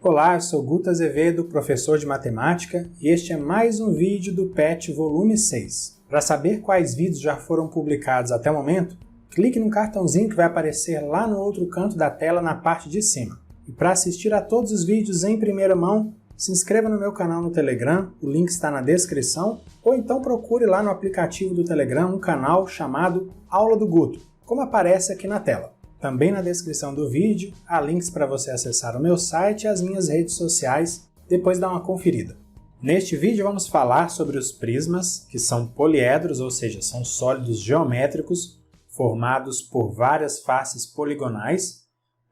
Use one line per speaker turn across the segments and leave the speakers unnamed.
Olá, eu sou Guto Azevedo, professor de matemática, e este é mais um vídeo do PET volume 6. Para saber quais vídeos já foram publicados até o momento, clique no cartãozinho que vai aparecer lá no outro canto da tela na parte de cima. E para assistir a todos os vídeos em primeira mão, se inscreva no meu canal no Telegram, o link está na descrição, ou então procure lá no aplicativo do Telegram um canal chamado Aula do Guto, como aparece aqui na tela. Também na descrição do vídeo há links para você acessar o meu site e as minhas redes sociais, depois dá uma conferida. Neste vídeo vamos falar sobre os prismas, que são poliedros, ou seja, são sólidos geométricos formados por várias faces poligonais.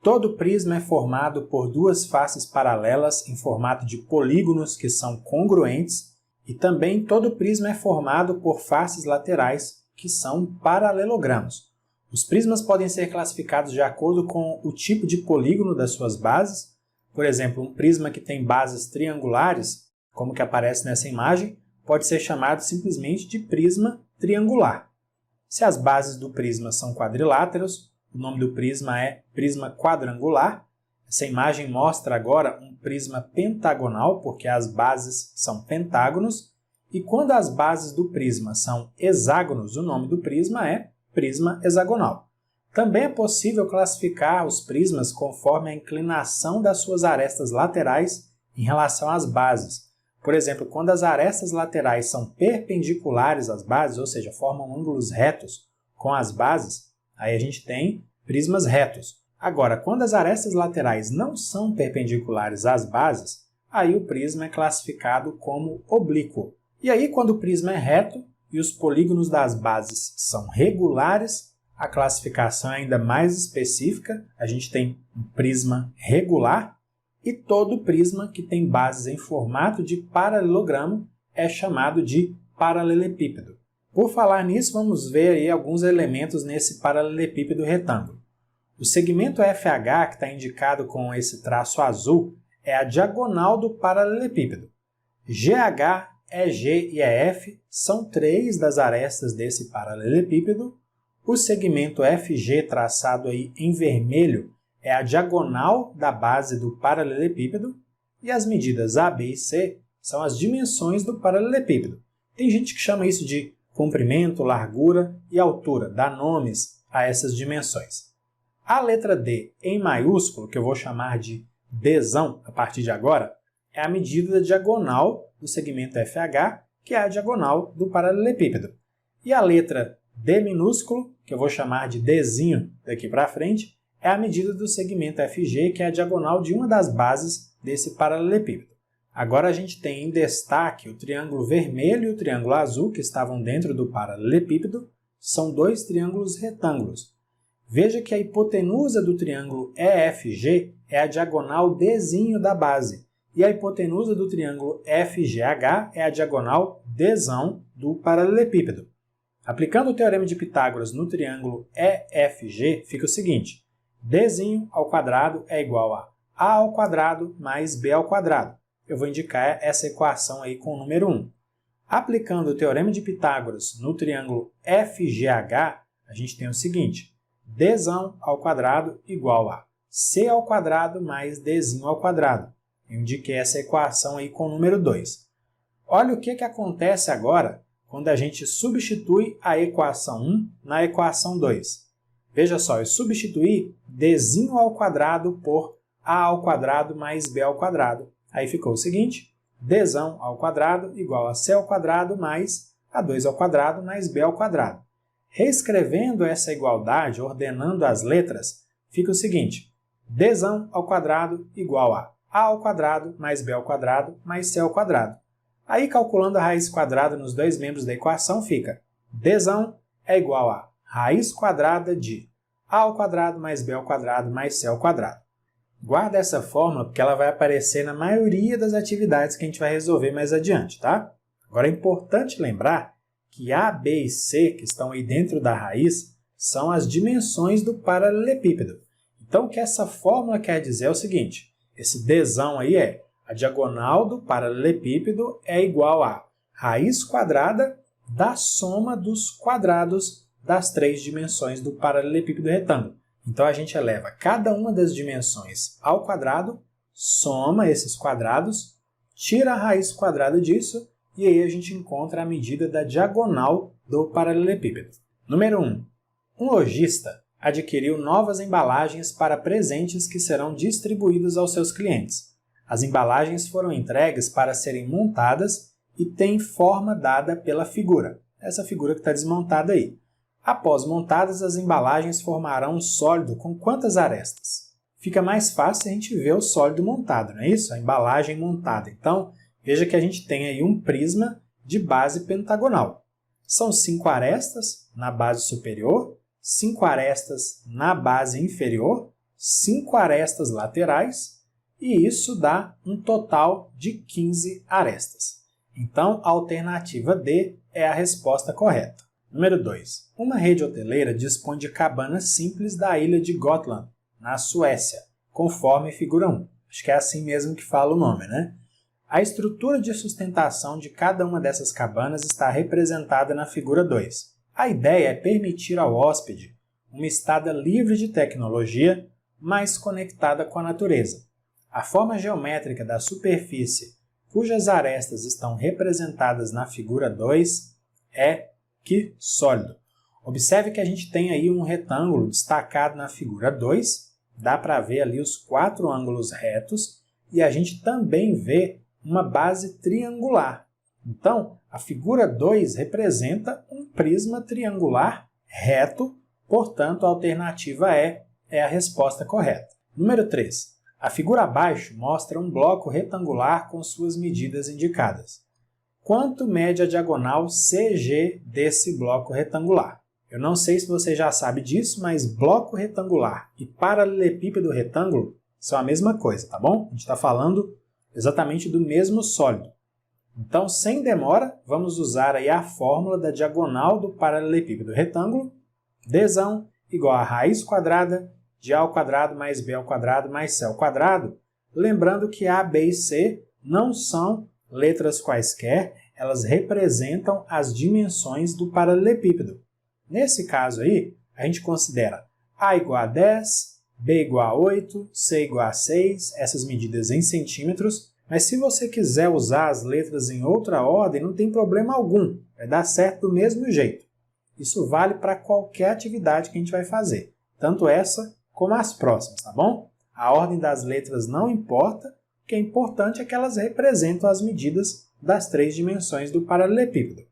Todo prisma é formado por duas faces paralelas em formato de polígonos que são congruentes, e também todo prisma é formado por faces laterais, que são paralelogramos. Os prismas podem ser classificados de acordo com o tipo de polígono das suas bases. Por exemplo, um prisma que tem bases triangulares, como que aparece nessa imagem, pode ser chamado simplesmente de prisma triangular. Se as bases do prisma são quadriláteros, o nome do prisma é prisma quadrangular. Essa imagem mostra agora um prisma pentagonal, porque as bases são pentágonos. E quando as bases do prisma são hexágonos, o nome do prisma é prisma hexagonal. Também é possível classificar os prismas conforme a inclinação das suas arestas laterais em relação às bases. Por exemplo, quando as arestas laterais são perpendiculares às bases, ou seja, formam ângulos retos com as bases, aí a gente tem prismas retos. Agora, quando as arestas laterais não são perpendiculares às bases, aí o prisma é classificado como oblíquo. E aí, quando o prisma é reto e os polígonos das bases são regulares, a classificação é ainda mais específica. A gente tem um prisma regular e todo prisma que tem bases em formato de paralelogramo é chamado de paralelepípedo. Por falar nisso, vamos ver aí alguns elementos nesse paralelepípedo retângulo. O segmento FH, que está indicado com esse traço azul, é a diagonal do paralelepípedo. GH, EG e EF são três das arestas desse paralelepípedo. O segmento FG, traçado aí em vermelho, é a diagonal da base do paralelepípedo. E as medidas A, B e C são as dimensões do paralelepípedo. Tem gente que chama isso de comprimento, largura e altura, dá nomes a essas dimensões. A letra D em maiúsculo, que eu vou chamar de Dzão a partir de agora, é a medida da diagonal do segmento FH, que é a diagonal do paralelepípedo. E a letra D minúsculo, que eu vou chamar de Dzinho daqui para frente, é a medida do segmento FG, que é a diagonal de uma das bases desse paralelepípedo. Agora a gente tem em destaque o triângulo vermelho e o triângulo azul, que estavam dentro do paralelepípedo, são dois triângulos retângulos. Veja que a hipotenusa do triângulo EFG é a diagonal Dzinho da base, e a hipotenusa do triângulo FGH é a diagonal Dzão do paralelepípedo. Aplicando o teorema de Pitágoras no triângulo EFG, fica o seguinte: Dzinho ao quadrado é igual a ao quadrado mais b ao quadrado. Eu vou indicar essa equação aí com o número 1. Aplicando o teorema de Pitágoras no triângulo FGH, a gente tem o seguinte: Dzão ao quadrado igual a c ao quadrado mais dzinho ao quadrado. Eu indiquei essa equação aí com o número 2. Olha o que acontece agora quando a gente substitui a equação 1 na equação 2. Veja só, eu substituí dzinho ao quadrado por a ao quadrado mais b ao quadrado. Aí ficou o seguinte: dzão ao quadrado igual a c ao quadrado mais a2 ao quadrado mais b ao quadrado. Reescrevendo essa igualdade, ordenando as letras, fica o seguinte: dzão ao quadrado igual a ao quadrado mais b ao quadrado mais c ao quadrado. Aí, calculando a raiz quadrada nos dois membros da equação, fica dzão é igual a raiz quadrada de a ao quadrado mais b ao quadrado mais c ao quadrado. Guarda essa fórmula porque ela vai aparecer na maioria das atividades que a gente vai resolver mais adiante, tá? Agora é importante lembrar que A, B e C, que estão aí dentro da raiz, são as dimensões do paralelepípedo. Então, o que essa fórmula quer dizer é o seguinte: esse dzão aí é a diagonal do paralelepípedo é igual a raiz quadrada da soma dos quadrados das três dimensões do paralelepípedo retângulo. Então, a gente eleva cada uma das dimensões ao quadrado, soma esses quadrados, tira a raiz quadrada disso, e aí a gente encontra a medida da diagonal do paralelepípedo. Número 1. Um lojista adquiriu novas embalagens para presentes que serão distribuídos aos seus clientes. As embalagens foram entregues para serem montadas e têm forma dada pela figura, essa figura que está desmontada aí. Após montadas, as embalagens formarão um sólido com quantas arestas? Fica mais fácil a gente ver o sólido montado, não é isso? A embalagem montada. Então, veja que a gente tem aí um prisma de base pentagonal. São 5 arestas na base superior, 5 arestas na base inferior, 5 arestas laterais, e isso dá um total de 15 arestas. Então, a alternativa D é a resposta correta. Número 2. Uma rede hoteleira dispõe de cabanas simples da ilha de Gotland, na Suécia, conforme figura 1. Acho que é assim mesmo que fala o nome, né? A estrutura de sustentação de cada uma dessas cabanas está representada na figura 2. A ideia é permitir ao hóspede uma estada livre de tecnologia, mas conectada com a natureza. A forma geométrica da superfície, cujas arestas estão representadas na figura 2, é sólido. Observe que a gente tem aí um retângulo destacado na figura 2, dá para ver ali os 4 ângulos retos, e a gente também vê uma base triangular. Então, a figura 2 representa um prisma triangular reto, portanto, a alternativa é a resposta correta. Número 3. A figura abaixo mostra um bloco retangular com suas medidas indicadas. Quanto mede a diagonal CG desse bloco retangular? Eu não sei se você já sabe disso, mas bloco retangular e paralelepípedo retângulo são a mesma coisa, tá bom? A gente está falando exatamente do mesmo sólido. Então, sem demora, vamos usar aí a fórmula da diagonal do paralelepípedo retângulo, Dzão igual a raiz quadrada de A ao quadrado mais B ao quadrado mais C ao quadrado, lembrando que A, B e C não são letras quaisquer, elas representam as dimensões do paralelepípedo. Nesse caso aí, a gente considera A igual a 10, B igual a 8, C igual a 6, essas medidas em centímetros, mas se você quiser usar as letras em outra ordem, não tem problema algum, vai dar certo do mesmo jeito. Isso vale para qualquer atividade que a gente vai fazer, tanto essa como as próximas, tá bom? A ordem das letras não importa, o que é importante é que elas representam as medidas das 3 dimensões do paralelepípedo.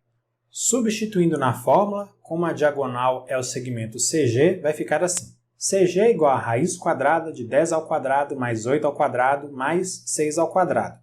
Substituindo na fórmula, como a diagonal é o segmento CG, vai ficar assim. CG é igual a raiz quadrada de 10 ao quadrado mais 8 ao quadrado mais 6 ao quadrado.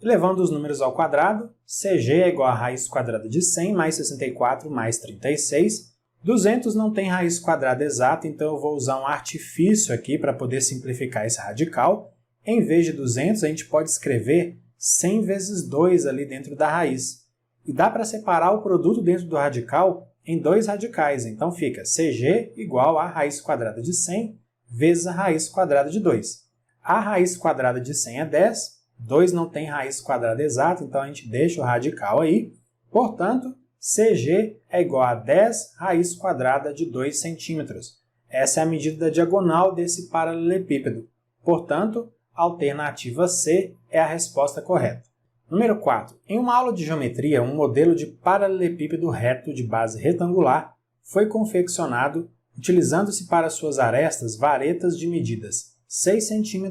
E levando os números ao quadrado, CG é igual a raiz quadrada de 100 mais 64 mais 36. 200 não tem raiz quadrada exata, então eu vou usar um artifício aqui para poder simplificar esse radical. Em vez de 200, a gente pode escrever 100 vezes 2 ali dentro da raiz. E dá para separar o produto dentro do radical em 2 radicais. Então fica CG igual a raiz quadrada de 100 vezes a raiz quadrada de 2. A raiz quadrada de 100 é 10, 2 não tem raiz quadrada exata, então a gente deixa o radical aí. Portanto, CG é igual a 10 raiz quadrada de 2 centímetros. Essa é a medida da diagonal desse paralelepípedo. Portanto, a alternativa C é a resposta correta. Número 4. Em uma aula de geometria, um modelo de paralelepípedo reto de base retangular foi confeccionado utilizando-se para suas arestas varetas de medidas 6 cm,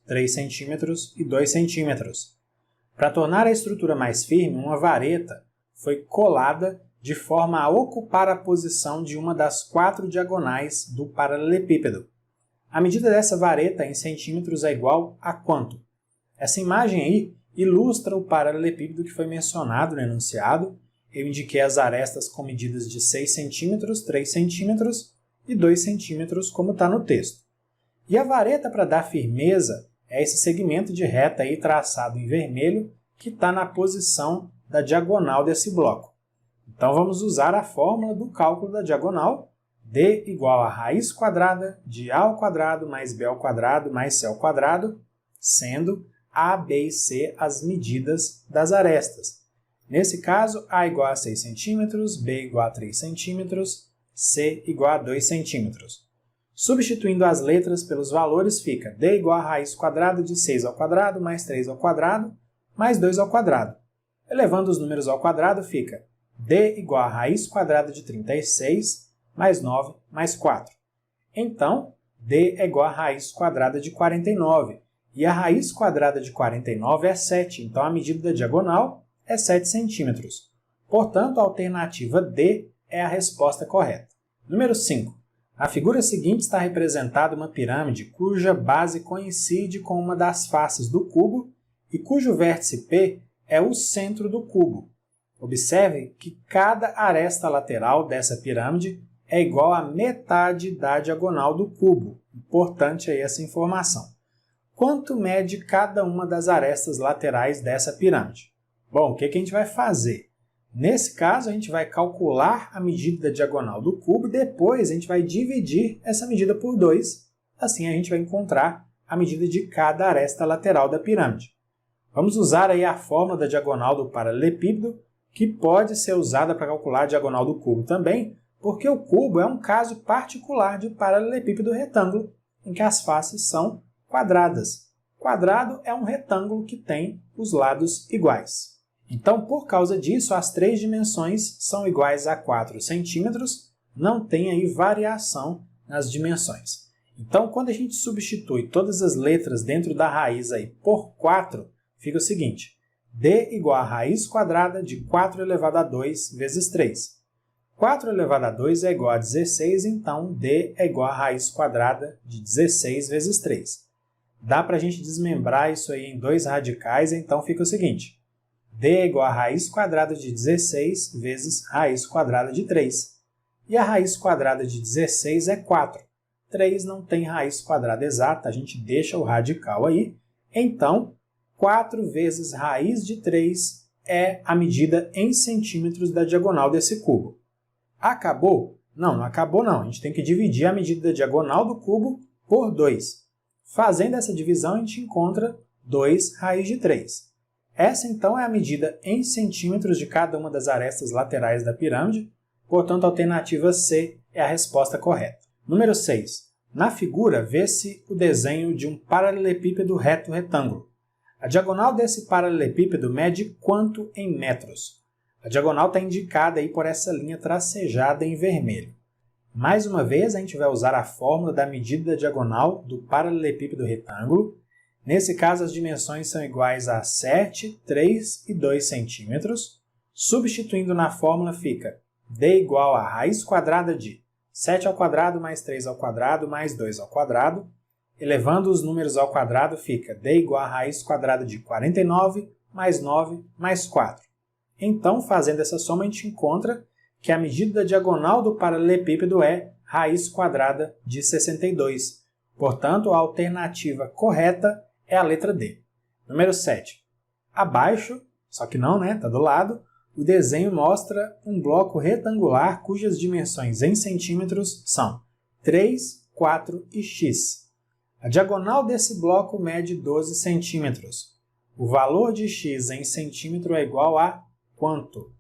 3 cm e 2 cm. Para tornar a estrutura mais firme, uma vareta foi colada de forma a ocupar a posição de uma das 4 diagonais do paralelepípedo. A medida dessa vareta em centímetros é igual a quanto? Essa imagem aí ilustra o paralelepípedo que foi mencionado no enunciado. Eu indiquei as arestas com medidas de 6 cm, 3 cm e 2 cm, como está no texto. E a vareta para dar firmeza é esse segmento de reta aí traçado em vermelho que está na posição da diagonal desse bloco. Então vamos usar a fórmula do cálculo da diagonal, D igual a raiz quadrada de A ao quadrado mais B ao quadrado mais C ao quadrado, sendo A, B e C as medidas das arestas. Nesse caso, A igual a 6 cm, B igual a 3 cm, C igual a 2 cm. Substituindo as letras pelos valores, fica d igual a raiz quadrada de 6 ao quadrado mais 3 ao quadrado mais 2 ao quadrado. Elevando os números ao quadrado, fica d igual a raiz quadrada de 36 mais 9 mais 4. Então, d é igual a raiz quadrada de 49. E a raiz quadrada de 49 é 7, então a medida da diagonal é 7 centímetros. Portanto, a alternativa D é a resposta correta. Número 5. Na figura seguinte está representada uma pirâmide cuja base coincide com uma das faces do cubo e cujo vértice P é o centro do cubo. Observe que cada aresta lateral dessa pirâmide é igual a metade da diagonal do cubo. Importante aí essa informação. Quanto mede cada uma das arestas laterais dessa pirâmide? Bom, o que a gente vai fazer? Nesse caso, a gente vai calcular a medida da diagonal do cubo e depois a gente vai dividir essa medida por 2. Assim, a gente vai encontrar a medida de cada aresta lateral da pirâmide. Vamos usar aí a fórmula da diagonal do paralelepípedo, que pode ser usada para calcular a diagonal do cubo também, porque o cubo é um caso particular de paralelepípedo retângulo, em que as faces são quadradas. Quadrado é um retângulo que tem os lados iguais. Então, por causa disso, as três dimensões são iguais a 4 centímetros, não tem aí variação nas dimensões. Então, quando a gente substitui todas as letras dentro da raiz aí por 4, fica o seguinte, d igual a raiz quadrada de 4 elevado a 2 vezes 3. 4 elevado a 2 é igual a 16, então d é igual a raiz quadrada de 16 vezes 3. Dá para a gente desmembrar isso aí em 2 radicais, então fica o seguinte, d é igual a raiz quadrada de 16 vezes raiz quadrada de 3. E a raiz quadrada de 16 é 4. 3 não tem raiz quadrada exata, a gente deixa o radical aí. Então, 4 vezes raiz de 3 é a medida em centímetros da diagonal desse cubo. Acabou? Não, não acabou não. A gente tem que dividir a medida da diagonal do cubo por 2. Fazendo essa divisão, a gente encontra 2 raiz de 3. Essa, então, é a medida em centímetros de cada uma das arestas laterais da pirâmide. Portanto, a alternativa C é a resposta correta. Número 6. Na figura, vê-se o desenho de um paralelepípedo reto retângulo. A diagonal desse paralelepípedo mede quanto em metros? A diagonal está indicada aí por essa linha tracejada em vermelho. Mais uma vez, a gente vai usar a fórmula da medida da diagonal do paralelepípedo retângulo. Nesse caso, as dimensões são iguais a 7, 3 e 2 centímetros. Substituindo na fórmula, fica d igual a raiz quadrada de 7 ao quadrado mais 3 ao quadrado mais 2 ao quadrado. Elevando os números ao quadrado, fica d igual a raiz quadrada de 49 mais 9 mais 4. Então, fazendo essa soma, a gente encontra que a medida da diagonal do paralelepípedo é raiz quadrada de 62. Portanto, a alternativa correta é a letra D. Número 7. Abaixo, só que não, né? Está do lado, o desenho mostra um bloco retangular cujas dimensões em centímetros são 3, 4 e x. A diagonal desse bloco mede 12 centímetros. O valor de x em centímetro é igual a quanto?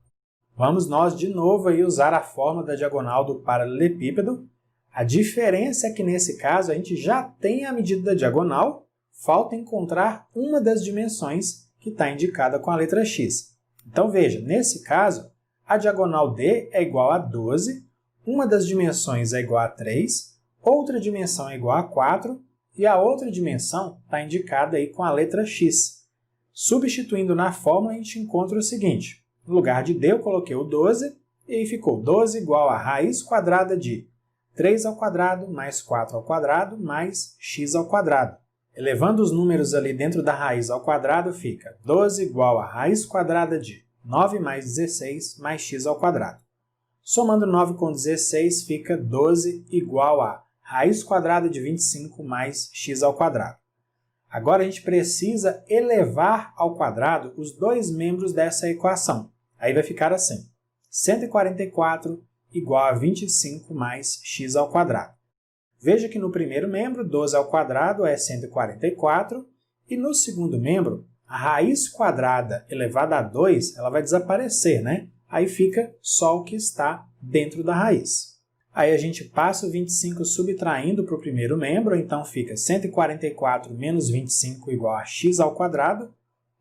Vamos nós de novo aí usar a fórmula da diagonal do paralelepípedo. A diferença é que nesse caso a gente já tem a medida da diagonal, falta encontrar uma das dimensões que está indicada com a letra x. Então veja, nesse caso, a diagonal D é igual a 12, uma das dimensões é igual a 3, outra dimensão é igual a 4, e a outra dimensão está indicada aí com a letra x. Substituindo na fórmula, a gente encontra o seguinte. No lugar de D, eu coloquei o 12, e aí ficou 12 igual a raiz quadrada de 3 ao quadrado mais 4 ao quadrado mais x ao quadrado. Elevando os números ali dentro da raiz ao quadrado, fica 12 igual a raiz quadrada de 9 mais 16 mais x ao quadrado. Somando 9 com 16, fica 12 igual a raiz quadrada de 25 mais x ao quadrado. Agora a gente precisa elevar ao quadrado os dois membros dessa equação. Aí vai ficar assim, 144 igual a 25 mais x ao quadrado. Veja que no primeiro membro, 12 ao quadrado é 144, e no segundo membro, a raiz quadrada elevada a 2 ela vai desaparecer, né? Aí fica só o que está dentro da raiz. Aí a gente passa o 25 subtraindo para o primeiro membro, então fica 144 menos 25 igual a x ao quadrado,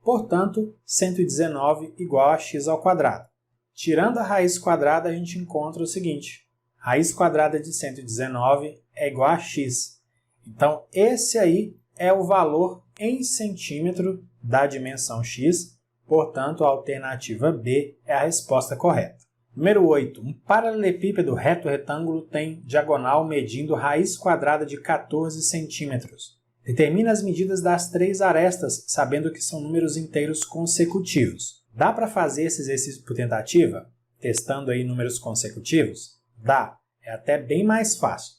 portanto, 119 igual a x ao quadrado. Tirando a raiz quadrada, a gente encontra o seguinte: raiz quadrada de 119 é igual a x. Então, esse aí é o valor em centímetro da dimensão x, portanto, a alternativa B é a resposta correta. Número 8. Um paralelepípedo reto-retângulo tem diagonal medindo raiz quadrada de 14 centímetros. Determine as medidas das três arestas, sabendo que são números inteiros consecutivos. Dá para fazer esse exercício por tentativa? Testando aí números consecutivos? Dá. É até bem mais fácil.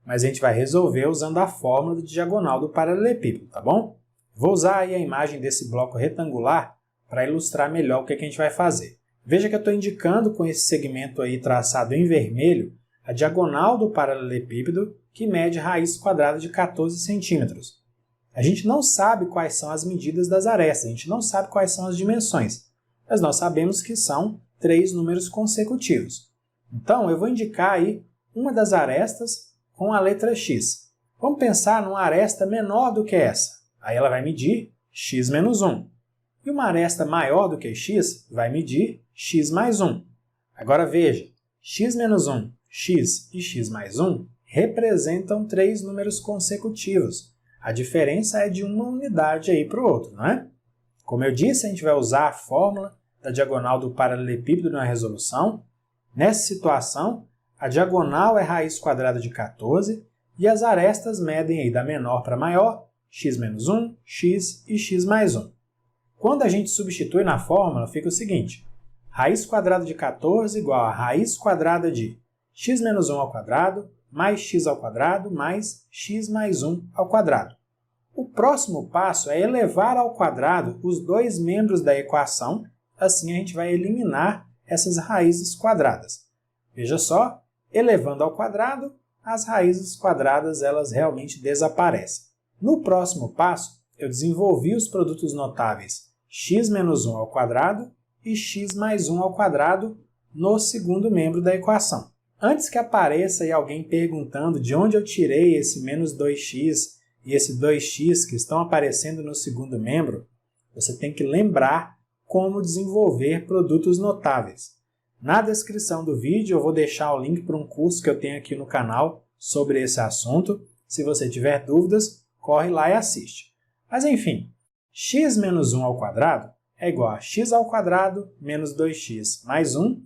Mas a gente vai resolver usando a fórmula de diagonal do paralelepípedo, tá bom? Vou usar aí a imagem desse bloco retangular para ilustrar melhor o que a gente vai fazer. Veja que eu estou indicando com esse segmento aí traçado em vermelho a diagonal do paralelepípedo que mede raiz quadrada de 14 centímetros. A gente não sabe quais são as medidas das arestas, a gente não sabe quais são as dimensões, mas nós sabemos que são três números consecutivos. Então, eu vou indicar aí uma das arestas com a letra x. Vamos pensar numa aresta menor do que essa. Aí ela vai medir x menos 1. E uma aresta maior do que x vai medir x mais 1. Agora veja, x menos 1, x e x mais 1 representam três números consecutivos. A diferença é de uma unidade aí para o outro, não é? Como eu disse, a gente vai usar a fórmula da diagonal do paralelepípedo na resolução. Nessa situação, a diagonal é raiz quadrada de 14 e as arestas medem aí da menor para maior, x menos 1, x e x mais 1. Quando a gente substitui na fórmula, fica o seguinte: raiz quadrada de 14 igual a raiz quadrada de x menos 1 ao quadrado mais x ao quadrado mais x mais 1 ao quadrado. O próximo passo é elevar ao quadrado os dois membros da equação, assim a gente vai eliminar essas raízes quadradas. Veja só, elevando ao quadrado, as raízes quadradas elas realmente desaparecem. No próximo passo, eu desenvolvi os produtos notáveis x menos 1 ao quadrado e x mais 1 ao quadrado no segundo membro da equação. Antes que apareça aí alguém perguntando de onde eu tirei esse menos 2x e esse 2x que estão aparecendo no segundo membro, você tem que lembrar como desenvolver produtos notáveis. Na descrição do vídeo eu vou deixar o link para um curso que eu tenho aqui no canal sobre esse assunto. Se você tiver dúvidas, corre lá e assiste. Mas enfim, x menos 1 ao quadrado é igual a x ao quadrado menos 2x mais 1.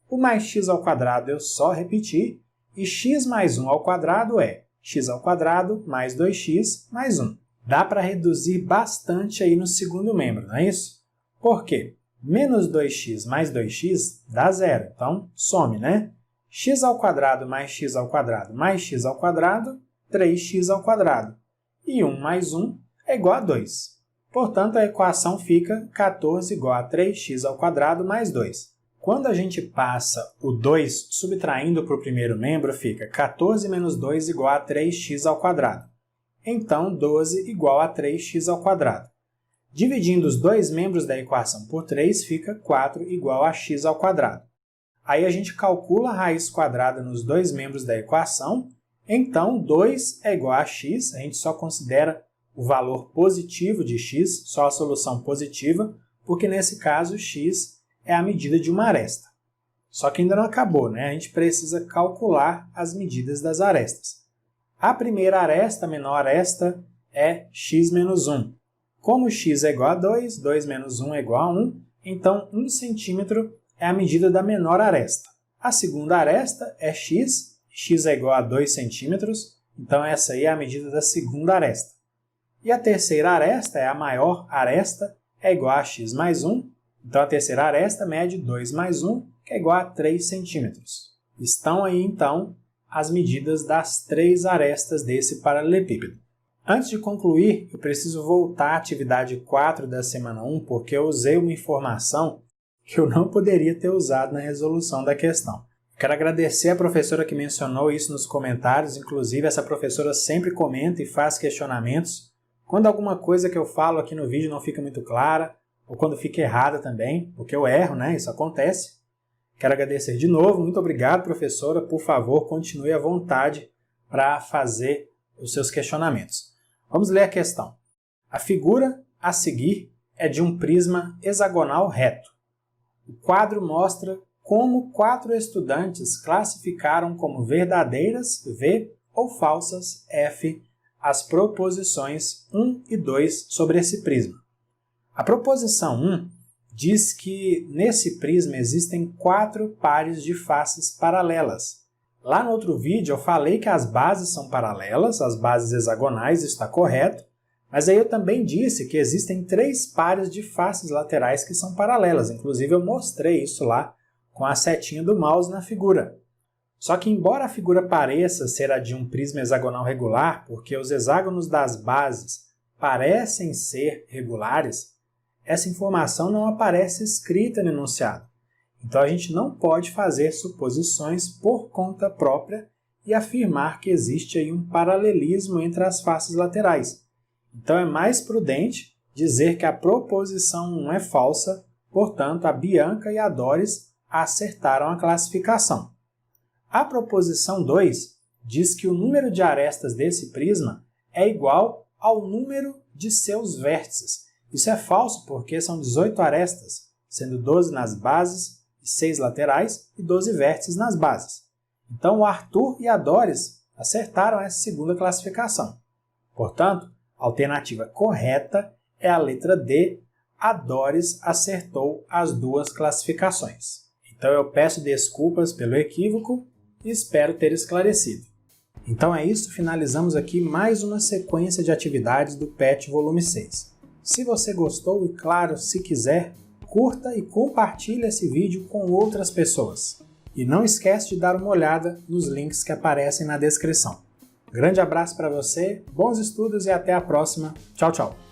O mais x ao quadrado eu só repetir, e x mais 1 ao quadrado é x ao quadrado mais 2x mais 1. Dá para reduzir bastante aí no segundo membro, não é isso? Por quê? Menos 2x mais 2x dá zero, então some, né? X ao quadrado mais x ao quadrado mais x ao quadrado, 3x ao quadrado. E 1 mais 1 é igual a 2. Portanto, a equação fica 14 igual a 3x ao quadrado mais 2. Quando a gente passa o 2 subtraindo para o primeiro membro, fica 14 menos 2 igual a 3x ao quadrado. Então, 12 igual a 3x ao quadrado. Dividindo os dois membros da equação por 3, fica 4 igual a x ao quadrado. Aí a gente calcula a raiz quadrada nos dois membros da equação. Então, 2 é igual a x, a gente só considera o valor positivo de x, só a solução positiva, porque nesse caso x é a medida de uma aresta. Só que ainda não acabou, né? A gente precisa calcular as medidas das arestas. A primeira aresta, a menor aresta, é x menos 1. Como x é igual a 2, 2 menos 1 é igual a 1, então 1 centímetro é a medida da menor aresta. A segunda aresta é x, x é igual a 2 centímetros, então essa aí é a medida da segunda aresta. E a terceira aresta é a maior aresta, é igual a x mais 1, então a terceira aresta mede 2 mais 1, que é igual a 3 centímetros. Estão aí, então, as medidas das três arestas desse paralelepípedo. Antes de concluir, eu preciso voltar à atividade 4 da semana 1, porque eu usei uma informação que eu não poderia ter usado na resolução da questão. Quero agradecer a professora que mencionou isso nos comentários, inclusive essa professora sempre comenta e faz questionamentos. Quando alguma coisa que eu falo aqui no vídeo não fica muito clara, ou quando fica errada também, porque eu erro, né? Isso acontece. Quero agradecer de novo, muito obrigado, professora, por favor, continue à vontade para fazer os seus questionamentos. Vamos ler a questão. A figura a seguir é de um prisma hexagonal reto. O quadro mostra como 4 estudantes classificaram como verdadeiras, V, ou falsas, F, as proposições 1 e 2 sobre esse prisma. A proposição 1 diz que nesse prisma existem 4 pares de faces paralelas. Lá no outro vídeo eu falei que as bases são paralelas, as bases hexagonais, isso está correto, mas aí eu também disse que existem 3 pares de faces laterais que são paralelas, inclusive eu mostrei isso lá com a setinha do mouse na figura. Só que embora a figura pareça ser a de um prisma hexagonal regular, porque os hexágonos das bases parecem ser regulares, essa informação não aparece escrita no enunciado. Então a gente não pode fazer suposições por conta própria e afirmar que existe aí um paralelismo entre as faces laterais. Então é mais prudente dizer que a proposição 1 é falsa, portanto a Bianca e a Doris acertaram a classificação. A proposição 2 diz que o número de arestas desse prisma é igual ao número de seus vértices. Isso é falso porque são 18 arestas, sendo 12 nas bases, 6 laterais e 12 vértices nas bases. Então o Arthur e a Doris acertaram essa segunda classificação. Portanto, a alternativa correta é a letra D, a Doris acertou as 2 classificações. Então eu peço desculpas pelo equívoco e espero ter esclarecido. Então é isso, finalizamos aqui mais uma sequência de atividades do PET volume 6. Se você gostou e, claro, se quiser, curta e compartilhe esse vídeo com outras pessoas. E não esquece de dar uma olhada nos links que aparecem na descrição. Grande abraço para você, bons estudos e até a próxima. Tchau, tchau!